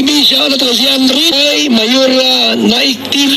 Siya na to si Henry ay Mayor Naik TV.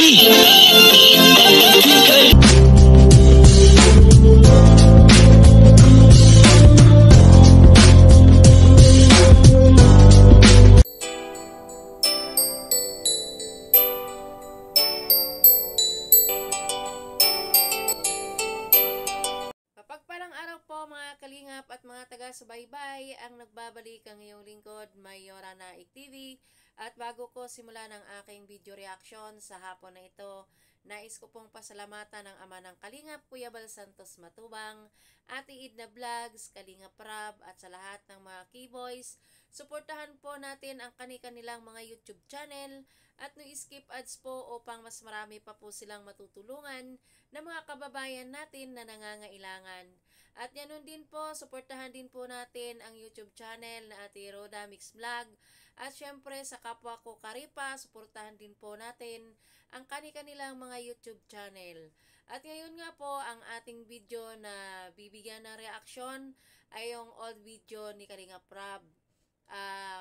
Mapagpalang araw po mga kalingap at mga taga-subaybay, ang nagbabalik ang iyong lingkod, Mayora Naik TV. At bago ko simulan ang aking video reaction sa hapon na ito, nais ko pong pasalamatan ang ama ng Kalingap, Kuya Bal Santos Matubang, Ate Idna Vlogs, Kalingap Rab at sa lahat ng mga keyboys. Suportahan po natin ang kanilang mga YouTube channel at no-skip ads po upang mas marami pa po silang matutulungan na mga kababayan natin na nangangailangan. At yan din po, suportahan din po natin ang YouTube channel na Ate Roda Mix Vlog. At syempre sa kapwa ko Karipa, suportahan din po natin ang kanilang mga YouTube channel. At ngayon nga po, ang ating video na bibigyan ng reaksyon ay yung old video ni Kalingap Rab.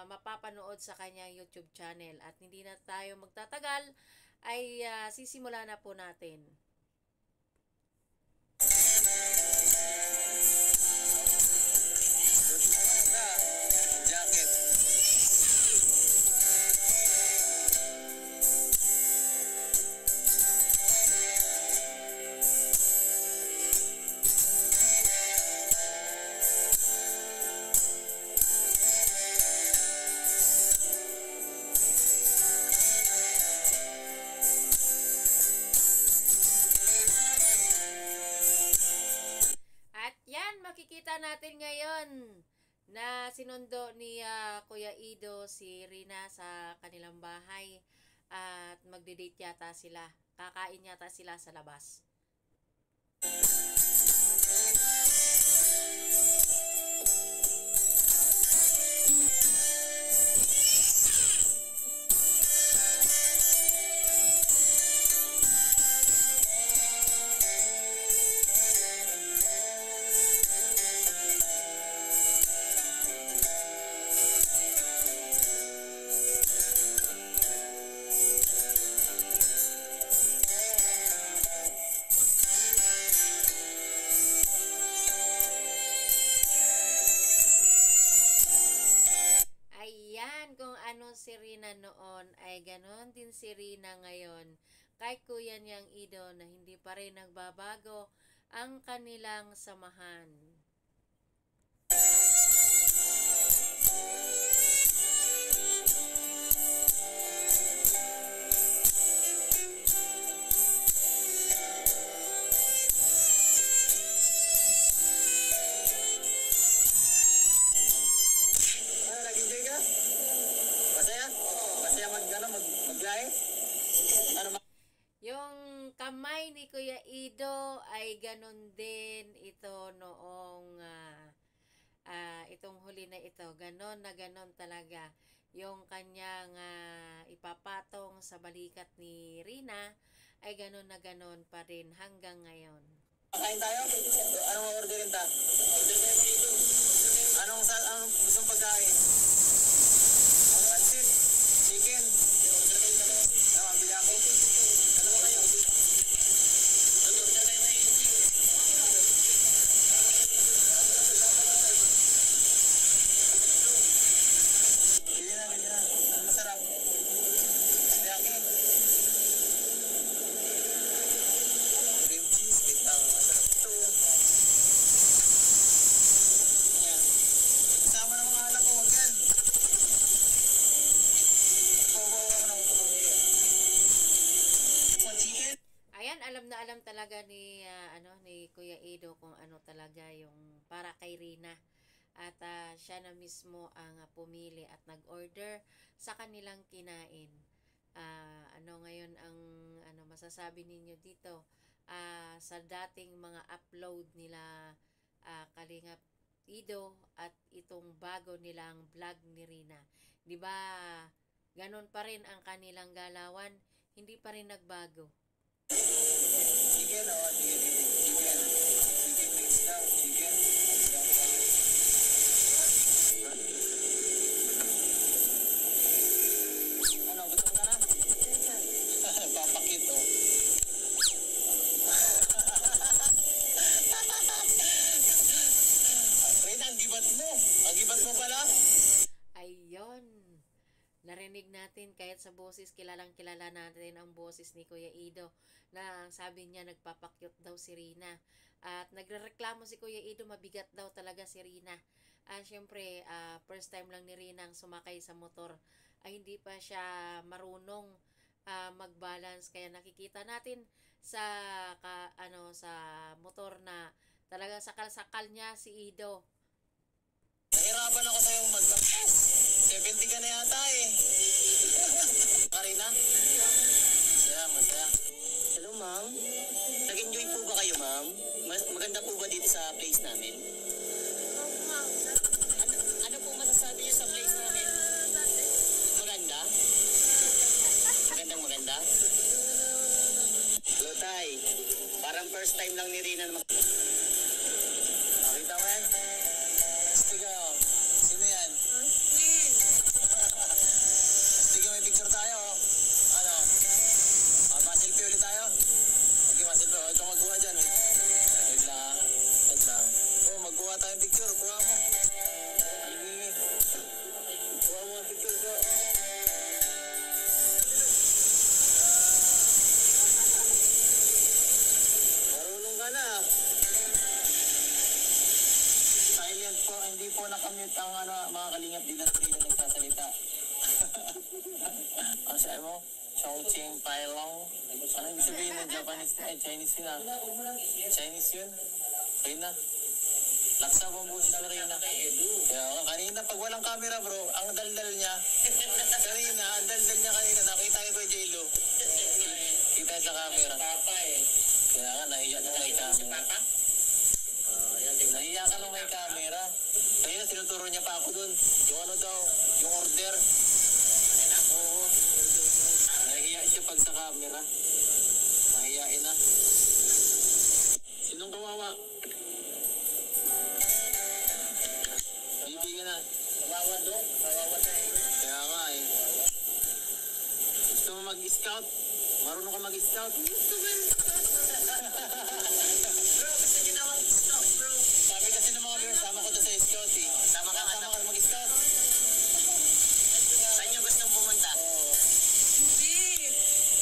Mapapanood sa kanyang YouTube channel. At hindi na tayo magtatagal, ay sisimula na po natin. Makikita natin ngayon na sinundo ni Kuya Ido si Rina sa kanilang bahay at magde-date yata sila. Kakain yata sila sa labas. Si Rina noon ay ganon din si Rina ngayon kay kuya niyang Ido na hindi pa rin nagbabago ang kanilang samahan. Yung kamay ni Kuya Ido ay ganon din ito noong itong huli na ito. Ganon na ganon talaga. Yung kanyang ipapatong sa balikat ni Rina ay ganon na ganon pa rin hanggang ngayon. Kain tayo? Anong orderin ta? Anong gustong pagkain? Pansit? Chicken? Mabili ako. Dalawa kayo. Bili na. Masarap. Yaki. Cream cheese, bitaw. Masarap ito. Ayan. Kasama ng mga anak ko, wag yan. Ayan, alam talaga ni ni Kuya Ido kung ano talaga yung para kay Rina. At siya na mismo ang pumili at nag-order sa kanilang kinain. Ano ngayon ang masasabi ninyo dito sa dating mga upload nila Kalingap Ido at itong bago nilang vlog ni Rina. 'Di ba? Ganon pa rin ang kanilang galawan, hindi pa rin nagbago. Chicken o chicken mix daw, chicken. narinig natin kahit sa boses, kilalang kilala natin ang boses ni Kuya Ido na sabi niya nagpapakyut daw si Rina. At nagrereklamo si Kuya Ido, mabigat daw talaga si Rina. Siyempre, first time lang ni Rina ang sumakay sa motor. Hindi pa siya marunong mag-balance. Kaya nakikita natin sa sa motor na talaga sakal-sakal niya si Ido. Nahirapan ako sa'yo mag-laptop. 70 ka na yata eh. Karina? Masaya. Hello, ma'am. Nag-enjoy po ba kayo, ma'am? Maganda po ba dito sa place namin? Ano po masasabi niyo sa place namin? Maganda? Maganda? Hello, Tay. Parang first time lang ni Rina na nakita mo yan? Sige, oh. Sino yan? Sige, may picture tayo, oh. Ano? Masilfie ulit tayo? Okay, masilfie. Oh, ikaw magkuha dyan, eh. Wait lang. Oh, magkuha tayong picture. Kuha mo. Sige. Kuha mo ang picture ko. Marunong ka na. Silent po, hindi po nakamute ang mga kalingap din na nagsasalita. Ang sabi mo? Chongqing Pailong. Ano ibig sabihin ng Japanese? Chinese yun ah. Chinese yun? Rina. Laksa mo ang boses mo, Rina. Kanina, pag walang camera bro, ang daldal niya. Kanina, ang daldal niya kanina. Nakita ko kay J-Lo. Kita sa camera. Kaya nga, nahiya ka may camera. Nahiya ka nung may camera. Kanina, sinuturo niya pa ako dun. Yung ano daw, yung order. Oo. Nahiya siya pag sa camera. Mahiyain na. Sinong kawawa? Bibigyan na. Kawawa doon? Kawawa na eh. Kaya nga eh. Gusto mo mag-scout? Marunong ka mag-scout? Gusto mo mag-scout? Bro, gusto niyo na mag-scout, bro. Sabi kasi ng mga viewers, sama ko doon sa scout eh. Sama ka mag-scout. Saan niyo gustong pumunta?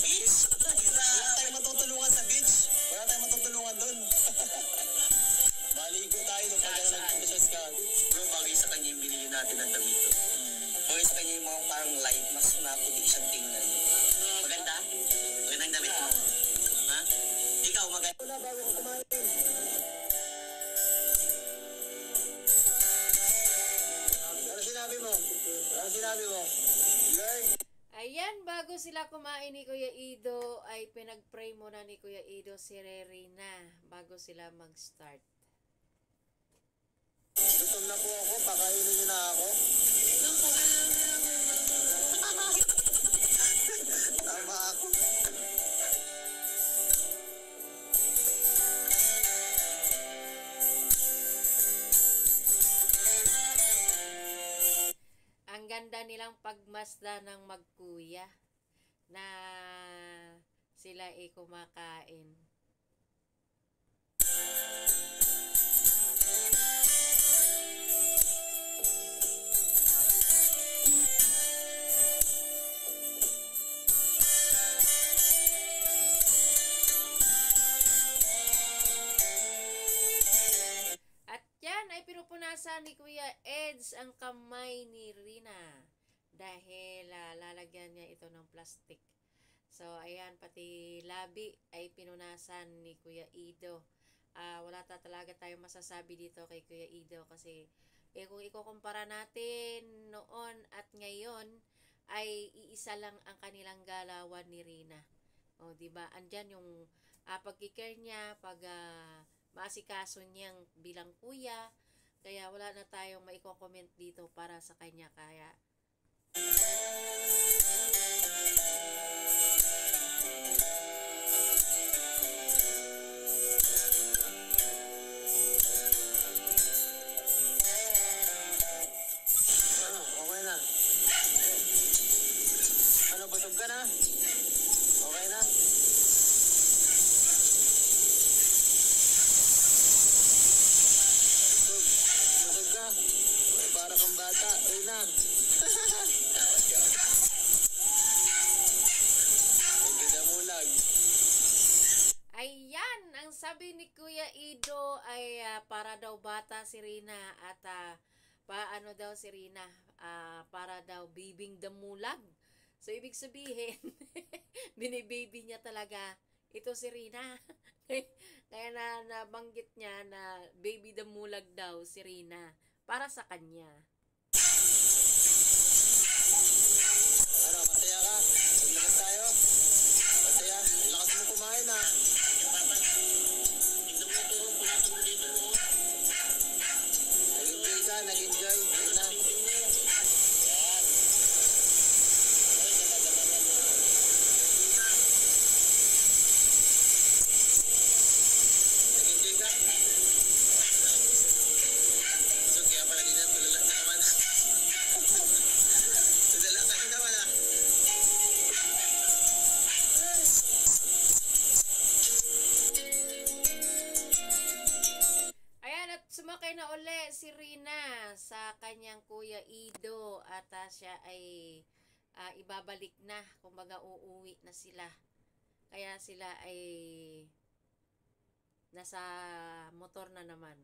Beach? Wala tayong matutulungan sa beach. Wala tayong matutulungan doon. Maligo tayo doon pag nagpunta sa scout. Bro, bagay sa kanya yung binili natin ng damit to. Bagay sa kanya yung mga parang light, mas naputi siyang tingnan. Maganda? Magandang damit mo? Ha? Ikaw, maganda? Wala, bago ko kumain. Ano sinabi mo? Learn. Ayan, bago sila kumain ni Kuya Ido, ay pinag-pray muna ni Kuya Ido si Rina bago sila mag-start. Gutom na po ako, pakainin niyo na ako. Tama ako. Ang ganda nilang pagmasda ng magkuya na sila ay kumakain. Pinupunasan ni Kuya Eds ang kamay ni Rina dahil lalagyan niya ito ng plastic. So ayan, pati labi ay pinunasan ni Kuya Ido. Wala talaga tayong masasabi dito kay Kuya Ido kasi kung ikukumpara natin noon at ngayon ay iisa lang ang kanilang galawan ni Rina. O di ba? Andyan yung pagkikare niya, pag maasikaso niyang bilang kuya. Kaya wala na tayong maiko-comment dito para sa kanya. Kaya Okay na. Ano, busog ka na? Okay na? Busog ka? Para kang bata. Rina. sabi ni Kuya Ido ay para daw bata si Rina at paano daw si Rina, para daw bibing damulag. So ibig sabihin, binibaby niya talaga ito si Rina. Kaya nabanggit niya na baby damulag daw si Rina para sa kanya. Ano, masaya ka? Maglakad tayo? Masaya? Lakas mo kumain ah. Nag-enjoy ka, nag-enjoy. Ayun na. Nag-enjoy ka? So, kaya pala din ang tulala ka naman. Tulala ka naman ah. Ayan, at sumakay na uli si Rina sa kanyang Kuya Ido at siya ay ibabalik na, kumbaga uuwi na sila. Kaya sila ay nasa motor na naman.